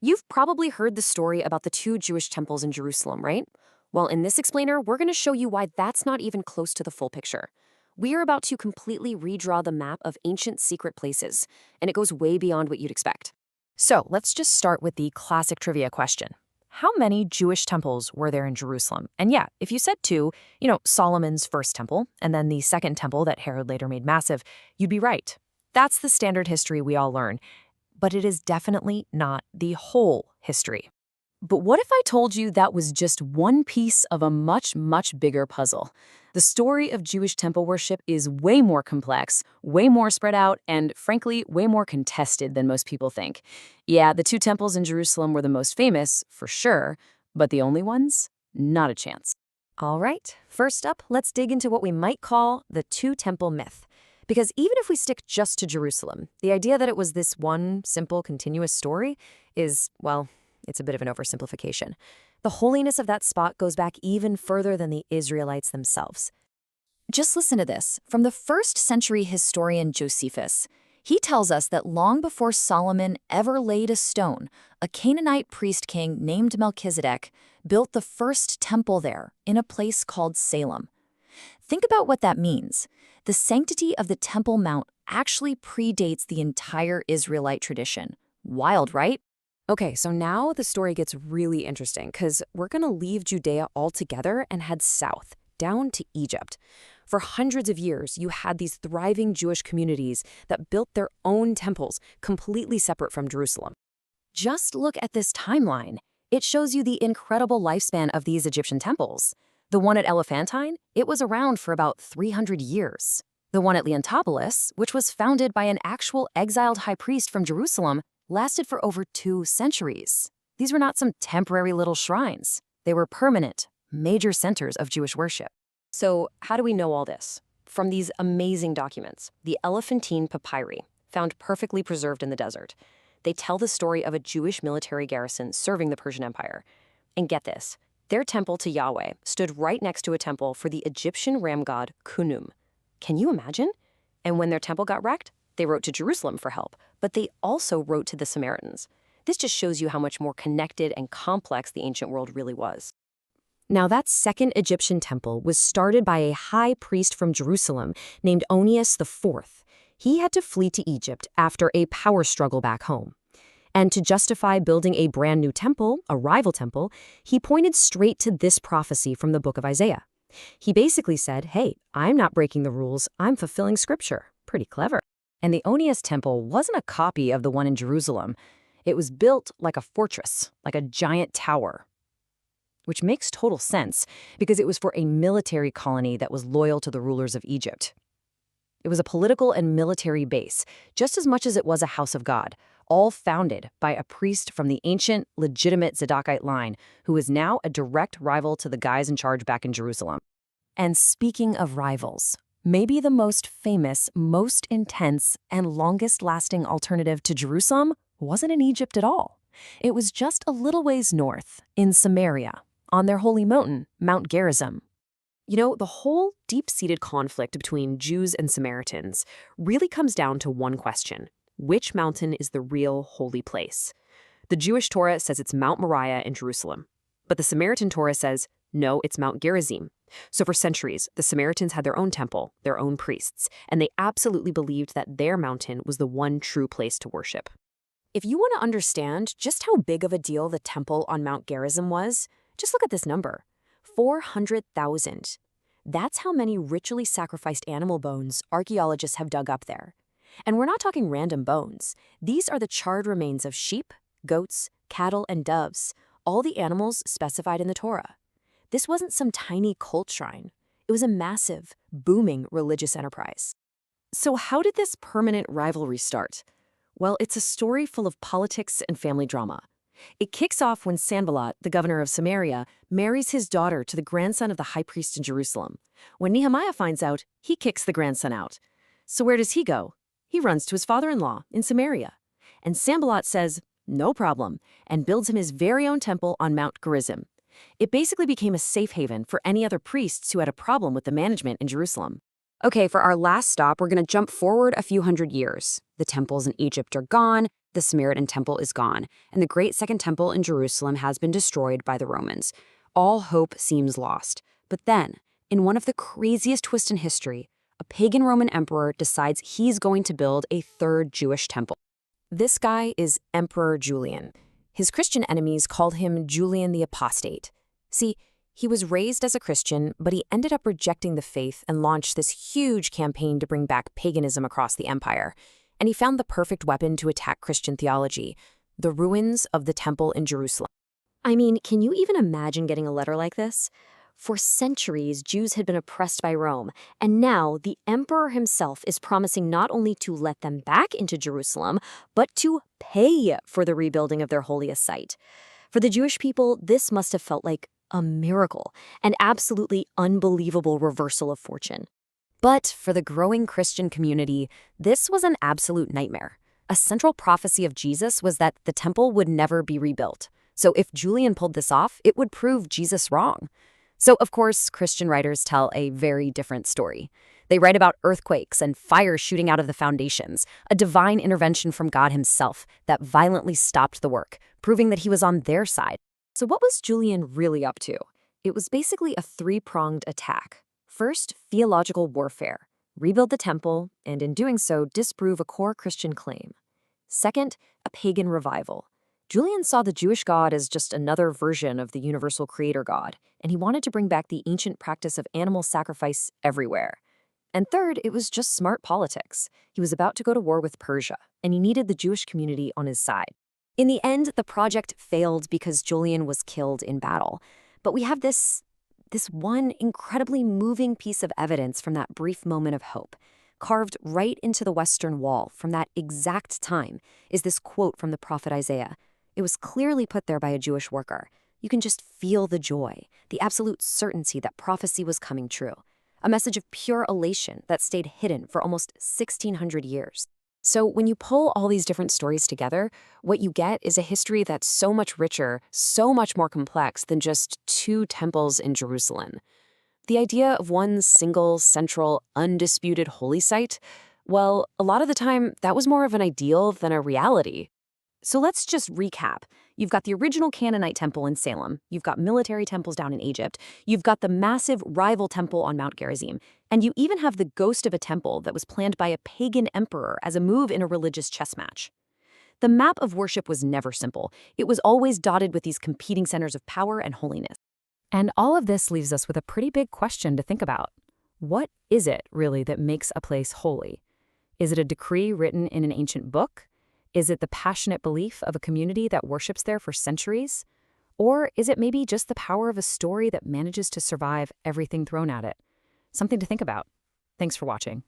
You've probably heard the story about the two Jewish temples in Jerusalem, right? Well, in this explainer, we're going to show you why that's not even close to the full picture. We are about to completely redraw the map of ancient secret places, and it goes way beyond what you'd expect. So let's just start with the classic trivia question. How many Jewish temples were there in Jerusalem? And yeah, if you said two, Solomon's first temple, and then the second temple that Herod later made massive, you'd be right. That's the standard history we all learn. But it is definitely not the whole history. But what if I told you that was just one piece of a much, much bigger puzzle? The story of Jewish temple worship is way more complex, way more spread out, and frankly, way more contested than most people think. Yeah, the two temples in Jerusalem were the most famous, for sure, but the only ones? Not a chance. All right, first up, let's dig into what we might call the two-temple myth. Because even if we stick just to Jerusalem, the idea that it was this one simple, continuous story is, well, it's a bit of an oversimplification. The holiness of that spot goes back even further than the Israelites themselves. Just listen to this. From the first-century historian Josephus, he tells us that long before Solomon ever laid a stone, a Canaanite priest-king named Melchizedek built the first temple there in a place called Salem. Think about what that means. The sanctity of the Temple Mount actually predates the entire Israelite tradition. Wild, right? Okay, so now the story gets really interesting because we're going to leave Judea altogether and head south, down to Egypt. For hundreds of years, you had these thriving Jewish communities that built their own temples, completely separate from Jerusalem. Just look at this timeline. It shows you the incredible lifespan of these Egyptian temples. The one at Elephantine, it was around for about 300 years. The one at Leontopolis, which was founded by an actual exiled high priest from Jerusalem, lasted for over 2 centuries. These were not some temporary little shrines. They were permanent, major centers of Jewish worship. So how do we know all this? From these amazing documents, the Elephantine Papyri, found perfectly preserved in the desert. They tell the story of a Jewish military garrison serving the Persian Empire. And get this, their temple to Yahweh stood right next to a temple for the Egyptian ram god Khnum. Can you imagine? And when their temple got wrecked, they wrote to Jerusalem for help, but they also wrote to the Samaritans. This just shows you how much more connected and complex the ancient world really was. Now, that second Egyptian temple was started by a high priest from Jerusalem named Onias IV. He had to flee to Egypt after a power struggle back home. And to justify building a brand new temple, a rival temple, he pointed straight to this prophecy from the book of Isaiah. He basically said, hey, I'm not breaking the rules, I'm fulfilling scripture. Pretty clever. And the Onias temple wasn't a copy of the one in Jerusalem. It was built like a fortress, like a giant tower. Which makes total sense, because it was for a military colony that was loyal to the rulers of Egypt. It was a political and military base, just as much as it was a house of God, all founded by a priest from the ancient, legitimate Zadokite line, who is now a direct rival to the guys in charge back in Jerusalem. And speaking of rivals, maybe the most famous, most intense, and longest-lasting alternative to Jerusalem wasn't in Egypt at all. It was just a little ways north, in Samaria, on their holy mountain, Mount Gerizim. The whole deep-seated conflict between Jews and Samaritans really comes down to one question. Which mountain is the real holy place? The Jewish Torah says it's Mount Moriah in Jerusalem, but the Samaritan Torah says, no, it's Mount Gerizim. So for centuries, the Samaritans had their own temple, their own priests, and they absolutely believed that their mountain was the one true place to worship. If you want to understand just how big of a deal the temple on Mount Gerizim was, just look at this number. 400,000. That's how many ritually sacrificed animal bones archaeologists have dug up there. And we're not talking random bones. These are the charred remains of sheep, goats, cattle, and doves, all the animals specified in the Torah. This wasn't some tiny cult shrine. It was a massive, booming religious enterprise. So how did this permanent rivalry start? Well, it's a story full of politics and family drama. It kicks off when Sanballat, the governor of Samaria, marries his daughter to the grandson of the high priest in Jerusalem. When Nehemiah finds out, he kicks the grandson out. So where does he go? He runs to his father-in-law in Samaria. And Sanballat says, no problem, and builds him his very own temple on Mount Gerizim. It basically became a safe haven for any other priests who had a problem with the management in Jerusalem. Okay, for our last stop, we're going to jump forward a few hundred years. The temples in Egypt are gone, the Samaritan temple is gone, and the great Second Temple in Jerusalem has been destroyed by the Romans. All hope seems lost. But then, in one of the craziest twists in history, a pagan Roman emperor decides he's going to build a third Jewish temple. This guy is Emperor Julian. His Christian enemies called him Julian the Apostate. See, he was raised as a Christian, but he ended up rejecting the faith and launched this huge campaign to bring back paganism across the empire. And he found the perfect weapon to attack Christian theology: the ruins of the temple in Jerusalem. I mean, can you even imagine getting a letter like this? For centuries, Jews had been oppressed by Rome, and now the emperor himself is promising not only to let them back into Jerusalem, but to pay for the rebuilding of their holiest site. For the Jewish people, this must have felt like a miracle, an absolutely unbelievable reversal of fortune. But for the growing Christian community, this was an absolute nightmare. A central prophecy of Jesus was that the temple would never be rebuilt. So if Julian pulled this off, it would prove Jesus wrong. So, of course, Christian writers tell a very different story. They write about earthquakes and fire shooting out of the foundations, a divine intervention from God himself that violently stopped the work, proving that he was on their side. So what was Julian really up to? It was basically a three-pronged attack. First, theological warfare. Rebuild the temple, and in doing so, disprove a core Christian claim. Second, a pagan revival. Julian saw the Jewish God as just another version of the universal creator God, and he wanted to bring back the ancient practice of animal sacrifice everywhere. And third, it was just smart politics. He was about to go to war with Persia, and he needed the Jewish community on his side. In the end, the project failed because Julian was killed in battle. But we have this one incredibly moving piece of evidence from that brief moment of hope. Carved right into the Western Wall from that exact time is this quote from the prophet Isaiah. It was clearly put there by a Jewish worker. You can just feel the joy, the absolute certainty that prophecy was coming true. A message of pure elation that stayed hidden for almost 1,600 years. So when you pull all these different stories together, what you get is a history that's so much richer, so much more complex than just two temples in Jerusalem. The idea of one single, central, undisputed holy site, well, a lot of the time, that was more of an ideal than a reality. So let's just recap. You've got the original Canaanite temple in Salem. You've got military temples down in Egypt. You've got the massive rival temple on Mount Gerizim. And you even have the ghost of a temple that was planned by a pagan emperor as a move in a religious chess match. The map of worship was never simple. It was always dotted with these competing centers of power and holiness. And all of this leaves us with a pretty big question to think about. What is it really that makes a place holy? Is it a decree written in an ancient book? Is it the passionate belief of a community that worships there for centuries? Or is it maybe just the power of a story that manages to survive everything thrown at it? Something to think about. Thanks for watching.